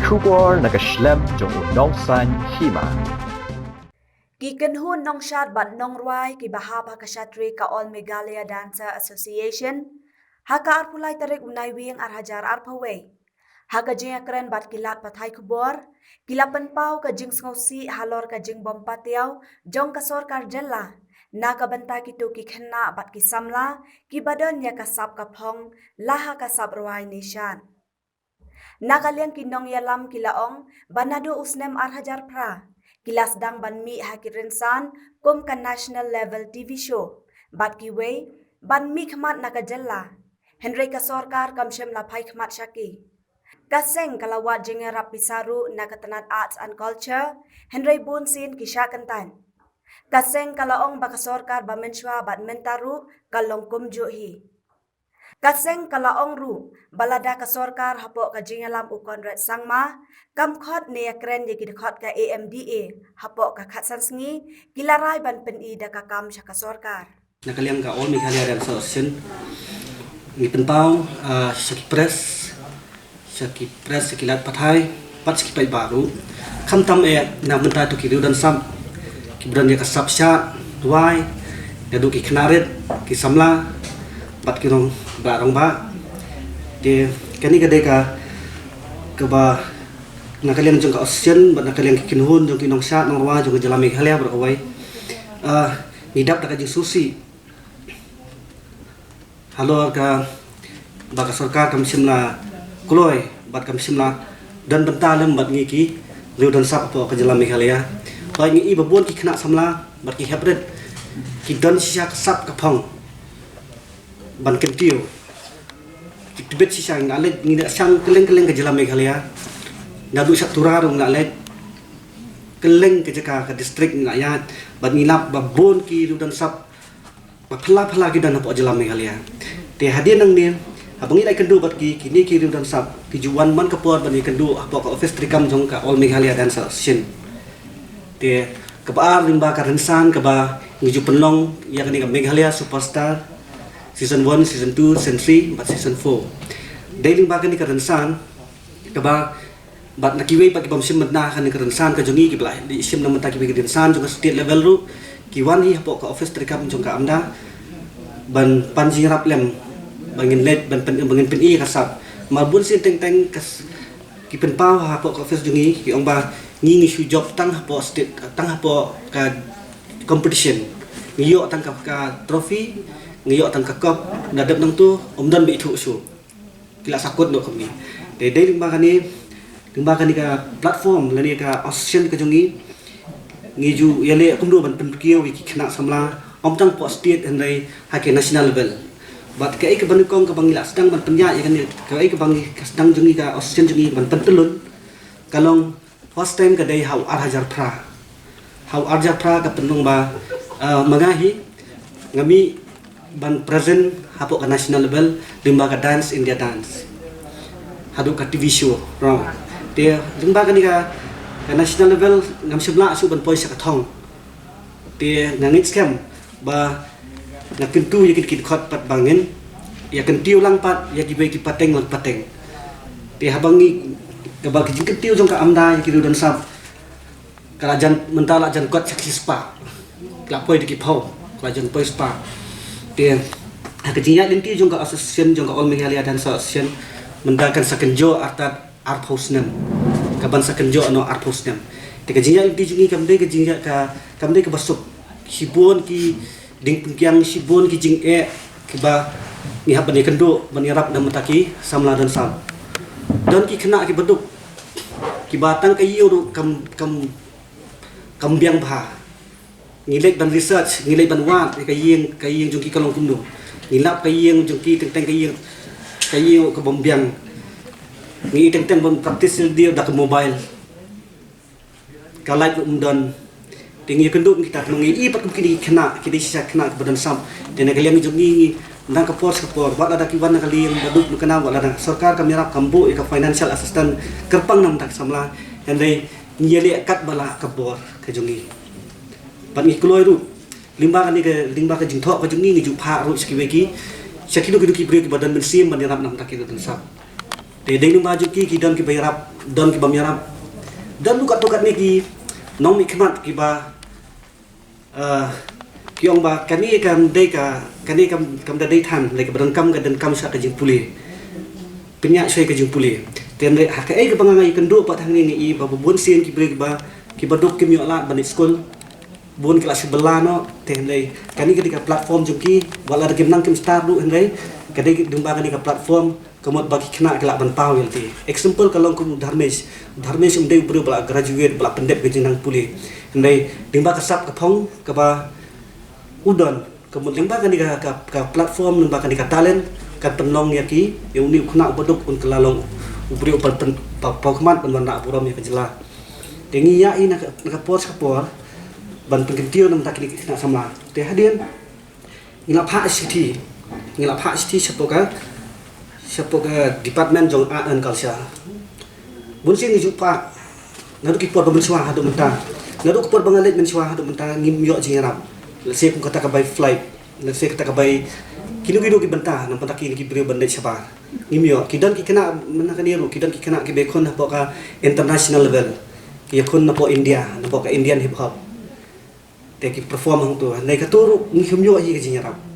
Kubor nakaslem jong nongsan hima. Gikenhun nong syat bat nong ruai ki bahaba kasatri ka All Meghalaya Dancer Association haka arpulai tarik unai wing arhajar arpawe haka jing akren bat kilat pathai kubor kilapan pau ka jing sngosi halor ka jing bompatiau jong kasor karjela na ka banta kitu ki khenna bat ki samla ki badan ya kasap kaphong laha kasap ruai nishan nakalian kinong yalam kilaong banado usnem arhajar pra kilas dang ban mi hakirinsan kum ka national level TV show bat kiwei ban mi khmat nakajalla Henry ka sorkar kamshem la phai khmat shaki kaseng kalawat jengerap pisaru nakatanat arts and culture Henry bunsin kisha kantan kaseng kalaong baka sorkar ba menshwa bat mentaru kalong kumjo hi kaseng kalaong ru balada ka sorkar hapo ka jingalam ukon ret sangma kam khot ne akren ye kid khot ka AMDA hapo ka khatsan sngi kilarai ban pen i da ka kam sha ka sorkar nakaliang ka All Meghalaya Dancer Association ni pentau sakipres sakilat pathai pat sakipai baru khamtam na benta tu kiru dan sam kibran ya kasap sha duai dadu ki khnaret ki samla pat kirong barong ba de kani gade ka ba nakalian jong ka Asian ba nakalian kinhun jong kinong sha nong wa jong jala Meghalaya berkawai nidap da jing susi halo ka baka sarkar kam simla kuloi bat kam simla dan bentalem bat ngiki liu dan sap po ka jala Meghalaya ba ngi i babon ki khna samla bat ki hebret ki don sisa sap ka phong ban kentiu tibet si sang nalet ni sang keleng-keleng ke jala Meghalaya nadu satura rung nalet keleng ke jaka ke distrik ngayat ban ngilap babon ki dan sap phala ki dan po jala Meghalaya te hadir nang ni abang idai kendu bat ki kini ki dan sap tujuan man kapor ban kendu po ka office trikam jong ka All Meghalaya Dancer Association te kebaar limba ka rensan ke ba ngiju penlong ya kani ka Meghalaya Superstar Season 1, Season 2, Season 3, Season 4. Dailing bagan ni karensan, kaba bat nakiway pag ibam sim na kan ni karensan ka jongi kibla di sim na mata kiway karensan jong state level ru kiwan hi hapo ka office trikam jong ka amda ban panjing rap lem bangin let ban bangin pen i kasap mabun sin teng kas ki pen pau hapo ka office jongi ki ong ba ngi su job tang hapo state tang hapo ka competition ngiyo tang ka trophy ngiyok tang kakop nadap nang tu omdan bi thu su kila sakut no kami de limba kani ka platform lani ka Asian ka jongi ngiju yale kumdo ban penkiyo wi khna samla omtang po state and dai hake national level bat ka ik ban kong ka bangila sedang ban penya ya kan ka ik bang sedang jongi ka Asian jongi ban pentelun kalong first time ka dai hau arhajar pra ka penung ba magahi ngami ban present hapo ka national level limba ka dance India dance hadu ka TV show wrong dia limba ka ni ka national level ngam sibla su ban poisa ka thong dia ngangit scam ba nakentu ya kit khot pat bangin ya kentiu lang pat ya gibe ki pateng lang pateng dia habangi ka ba ki kentiu jong ka amda ya kiru dan sap kalajan mentala jan kot saksi spa klapoi di ki phau kalajan poi spa dia kejinya linti jong ka association jong ka All Meghalaya Dancer Association mendakan sakenjo artat arphosnem kaban sakenjo no arphosnem te kejinya linti jungi kamde kejinya ka kamde ke basuk sibon ki ding pengkiang sibon ki jing ki ba ni hab ni kendo bani rap dan mataki samla dan sam dan ki kena ki beduk ki batang ka yiu kam biang bha ngilek ban research ngilek ban wat ka yeng jongki kalong kumdu ngilap ka yeng jongki teng ka yeng ka bombiang ngi teng bom practice dia dak mobile ka light umdan tingi kenduk kita ngi i pat kini kena kini sisa kena badan sam dene kalian jongi ndang ka force wat ada ki wan kalian daduk kena wat ada sarkar kami rap kambu ka financial assistant kerpang nam tak samla hendai ngiyele kat bala ka bor ka jongi pan ikloi ru limba ka jingtho ka jungi ngi ju pha ru skiweki sakidu kidu ki break badan mensim ban rap nam takidu dan sap Te deng maju ki don ki bayarap don ki bamyarap. Dan tukat ni ki nong mi khmat ki ba ki ong ba kani kam dei ka kani kam da dei than le ka ban kam ka dan kam sa ka jing puli. Penyak saya ka jing puli. Ten re ha ka ai ka bangangai kendo pa thang ni i ba bun sien ki bre ba ki baduk ki mi lat ban school bun kelas sebelah no ten le kani ka platform jung ki wala da kim nang kim start du hen le kani dumba kani ka platform kemudian bagi kena kelak bantau yang ti. Example kalau kamu Dharmesh umdai bro bala graduate bala pendek ke jenang pulih. Ndai dimba kasap ke phong ke ba udon kemudian dimba kan ka platform dimba kan ka talent kan penong ya ki yang ni kena bodok un kelalong ubri upal pokmat ban nak puram ya kejela. Dengi ya ina ka pos ka por ban pengentiu nam tak ni kena samla. Te hadian ngila pha city siapa ke department jong art and culture. Bun sini jumpa nadu ki por bersuah hadu mentah. Nadu ki por bangalit mensuah hadu mentah ngim yo jing arab. Lese ku kata ka by flight. Lese kata ka by kinu ki bentah nam pataki ki brio bandai sabar. Ngim yo kidan ki kena menakan diru kidan ki kena ki bekon apa ka international level. Ki yakun apa India, apa ka Indian hip hop. Te ki perform hang tu. Nai ka turu ngim yo ji jing arab.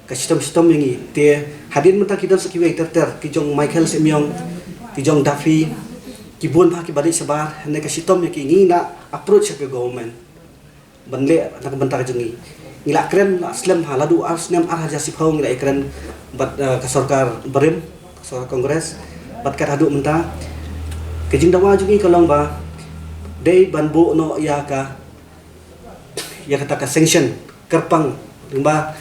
Custom yang ini, dia hadir mentah kita sekiwai kijong Michael Semyong, kijong Duffy, kibun pak kibalik sebar, hendak custom yang ini nak approach ke government, benda nak bentar jengi, ngilak keren Islam haladu Islam arah jasip hau ngilak keren bat kesorkar berim, kesorkar kongres, bat kat haduk mentah, kejing dawa jengi kalau ba, day banbu no ya kata ka sanction kerpang, dimba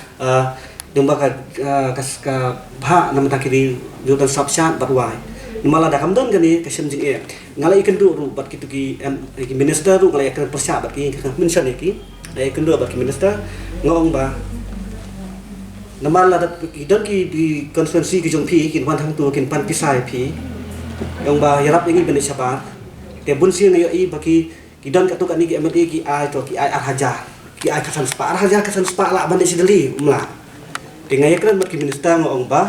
Dumba ka bha nam ta kiri jutan sabshat barwai nimala da kamdan gani ka sem jing ngalai ikan du ru bat kitu ki minister ru ngalai ikan persya bat ki minister ni ki dai ikan du bat ki minister ngong ba namala da kidan ki di konferensi ki jong pi kin wan hang tu kin pan pisai pi yang ba yarap ingi bani sabar te bun si ngai i baki kidan ka tu kan ni ki amati ki ai to ki ai hajar ki ai kasan spa la bani sideli umla dengan yang keren bagi minister ngong ba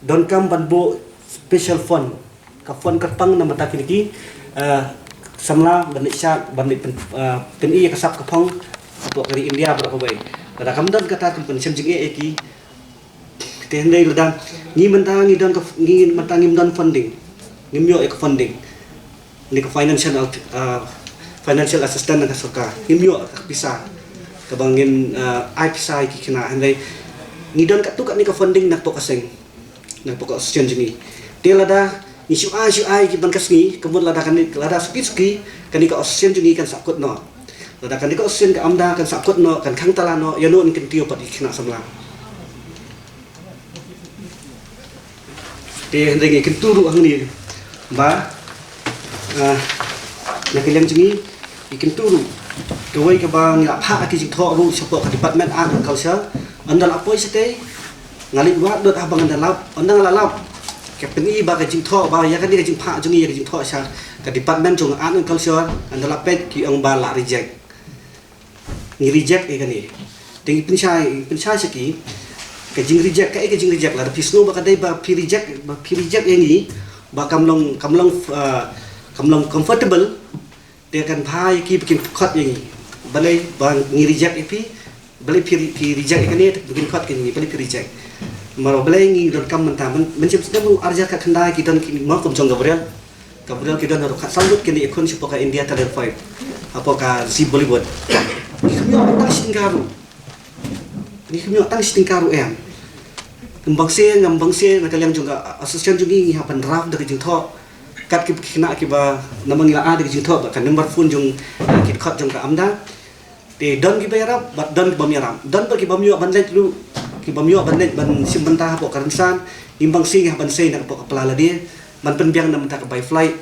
don kam banbo special fund ka fund kerpang nama tak kini samla balik syak balik peni kasap kapong untuk dari India berapa baik pada kam don kata kam pensem jing ki tendai ledang ni mentang ni don ni mentang ni don funding ngimyo ek funding ni ka financial assistance ka soka ngimyo bisa kabangin ai pisai ki kena andai ni don kat tu kat ni ka funding nak pokok seng nak pokok oksigen jeni dia lada ni syu ai ki ban kasni kemun lada kan lada suki kan ni ka oksigen jeni kan sakut no lada kan ni ka oksigen ka amda kan sakut no kan khang tala no ya no ni kan tio pat ikna samla dia hendak ikan turu ang ni ba nak kelem jeni ikan turu kawai ka bang ya pha ki jing tho ru support ka department art and culture andal apoi sete ngalik wat dot abang andang lalap kapten i ba ka jing tho ba ya ka ni ka jing pha jungi ka jing tho sa ka department jong art and culture andal apet ki ang ba la reject ni reject e ka ni ting pinchai seki ka jing reject la pisno ba ka dai ba pi reject yang ni ba kamlong comfortable dia kan phai ki bikin khot yang ni balai ba ni reject ipi balai pi reject kan ni bikin khot kan ni balai pi reject maro balai ni don kam mentah mencip sedang arja ka khandai ki don ki mo kom jong Gabriel ki don ro khat sambut ki ni ekon sipo ka India talent fight apa ka si Bollywood ni kami tak stingkaru em ngambang se nak kalian juga asosian juga ni hapan draft dari jing tho kat ki kena ki ba namang ila ada ki jing tho kan number phone jong ki khot jong ka amda te don ki bayar bat don ki bamiram don ba ki bamyo banlet lu ki bamyo banlet ban simbanta po karansan imbang sing hapan se nak po kapala dia man penbiang nam ta ka by flight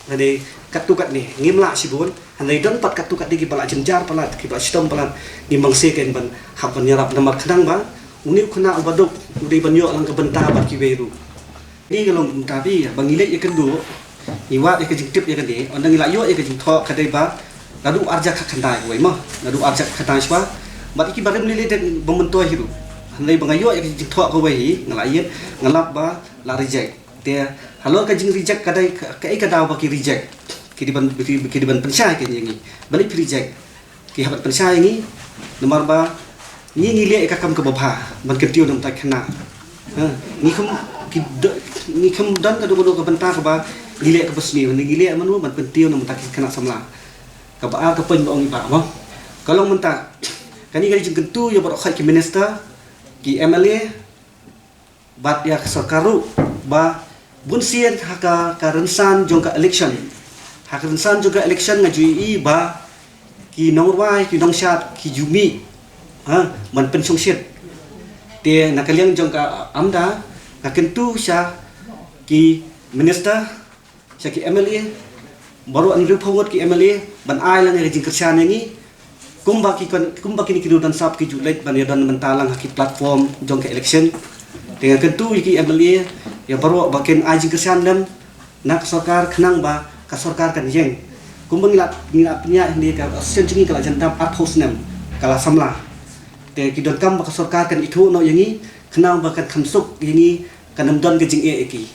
ade kat tu kat ni ngimla sibun handai don pat kat tu kat di ki bala jenjar palat ki ba stom palat imbang se ken ban hapan yarap namar khadang ba uni khuna ubaduk udi banyo lang ka benta bat ki beru ni kalau tapi bangilek ya kedua iwat ya kejing tip ya kadi ondang ila yo ya kejing tho kadai ba ladu arja ka khandai wai mah ladu arja khandai swa bat iki barem lile den membentua hiru handai bangayo ya kejing tho ko wai ngalayen ngalap ba la reject dia halo ka jing reject kadai kai ka daw ba ki reject ki di ban pensai ke yang ni balik reject ki habat pensai ni nomor ba ni le ka kam ka bapha ban ketiu nam ta khana ni khum dan ka do ka banta ka ba ni le ka basni ni le manu ban ketiu nam ta khana samla ka ba ka pen ong ba ba kalau menta kani ka jing kentu ya ba khai ki minister ki MLA bat ya sarkaru ba bunsian haka rensan jongka election haka rensan juga election ngajui ba ki nongwai ki nongshat ki jumi man pensong shit te nakaliang jongka amda kakentu sya ki minister sya ki MLA baru an report ki MLA ban ai lang rejing kerjaan yang kumba kini kidudan sap ki julet ban yadan mentalang haki platform jongka election dengan kentu ki MLA ya baru bakin ajing kerjaan lem nak sarkar kenang ba ka sarkar kan jeng kumbang ngilap nya ni ka senjingi kala jantam at host nem kala samla te ki don kam ba ka sarkar kan itu no yangi kenang ba kan khamsuk yangi kanam don ke jing ki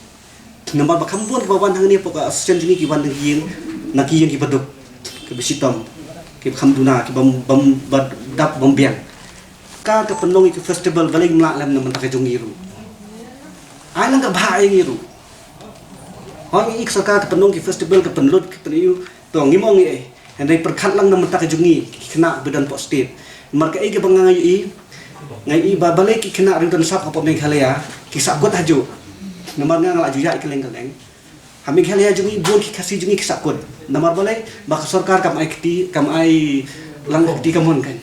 number ba khambun ba wan hang ni pa senjingi ki wan ding naki yang ki baduk ke bisitom ki khamduna ki bam dap bombiang ka ke penong ki festival baling mla lem nam ta ka jungiru ai lang ka ba yang iru hong ik sarkar ke penong ki festival ke penlut ke peniu to ngimong andai perkhat lang nam ta ka jungi kena bedan po state marka ai ke bangai ngai ba balik ki kena ridan sap apa Meghalaya ki sakut haju namar nga ngala juya ikeleng keleng hami Meghalaya jungi bon ki kasi jungi ki sakut namar balik ba sarkar kam ai kti kam ai lang kti kamon kan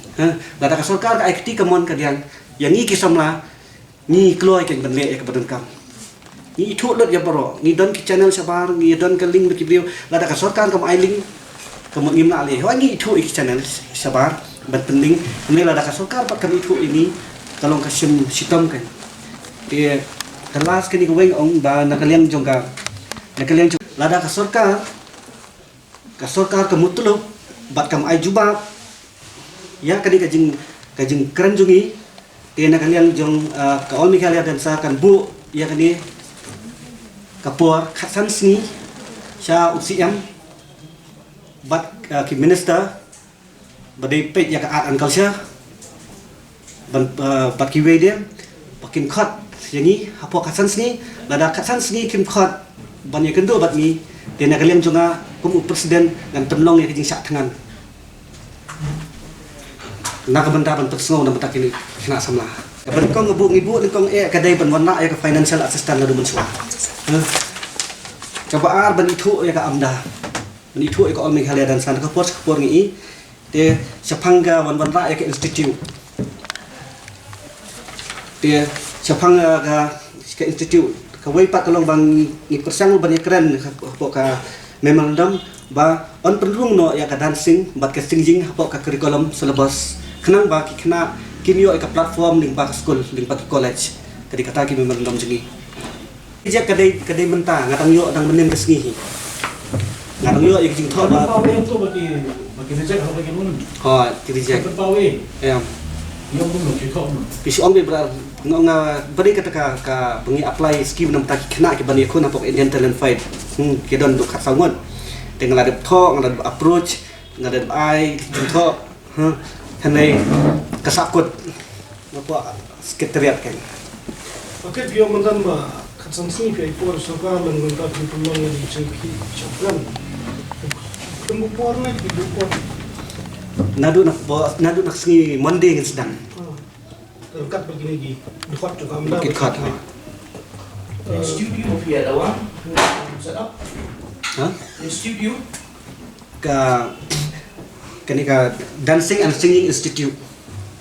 lada ka sarkar ka ai kti kamon ka yang i ki samla ni kloi kan benle ka badan kam ni thu lot ya baro ni don ki channel sabar ni don ka link ki video lada ka sarkar kam ai link kam ngimna le ho ni thu ki channel sabar bat penting ni lada ka sarkar pat kam thu ini kalong ka sim sitom kan te kelas kini ko weng ong ba nakaliang jongka nakaliang lada ka sarkar ka mutuluk bat kam ai jubab ya kani ka jing keren jungi te nakaliang jong ka ol Meghalaya dan sa kan bu ya kani kapur khasan sni sha UCM bat ki minister badai pet ya ka art and culture ban bat ki wede bakin khat yani hapo khasan sni lada khasan sni kim khat ban ya kendo bat ni te nakaliang jonga kum presiden dan penlong ya kijing sak tangan nak benda ban persno dan batak ini kena samla ban kong ngibu kong kadai ban wana ya ka financial assistant ladu mensua coba ar ban itu ya ka amda ban itu ya ka ol Meghalaya dan san ka por ngi te sapanga ban ra ya ka institute te sapanga ka institute ka wei pat kalong bang ni persang ban ya keren ka memorandum ba on penrung no ya ka dancing bat ka singing ka curriculum syllabus kenang ba ki kena kimio ka platform ling ba school ling ba college kadi kata ki memorandum jengi ija kadai menta ngatang yo dang menem kesngi ngatang yo ik jing thol ba pawe to bagi reject ha bagi nun ha ki reject pawe em yo mun ki thol pisi ong be bra nga bari kata ka bengi apply scheme nam ta ki kena ki bani ko na pok Indian talent fight ki don do khat sangon tengala de tho ngala approach ngala ai jing tho hanai kasakut apa sekretariat kan oke bio mandan ba khatsan sni pe por sarkar lan ngon ta ki pulong ni chengki chapran temu por na ki do por nadu nak sengi Monday ngin sedang kat begini gi dekat tu kamera kit khat Studio via the one set up. In studio. Kani ka Dancing and Singing Institute.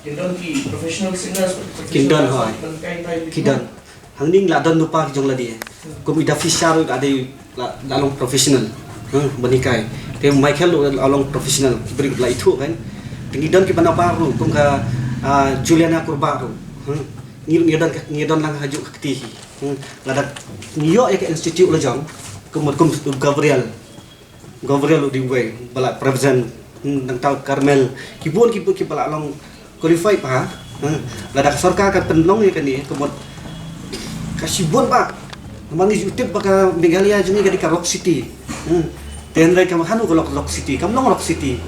Kindon ki professional singers. Kindon hoy. Kindon. Hangning la don lupa ki jong la dia. Kum ida fisar ada la long professional. Banikai. Te Michael along professional beri la itu kan. Tingidon ki bana baru kum ka Juliana Kurbaru. Ngidon lang haju ka ketihi. Lada niyo ya ka institute la jong. Kum Gabriel di way bala represent nang tau Carmel kibun ki bala long qualify pa lada sarkar ka penlong ya kani kumot kasibun ba Mangi utip baka Meghalaya jumi gadi ka Rock City. Tenrai kam hanu ko Rock City, kam long Rock City.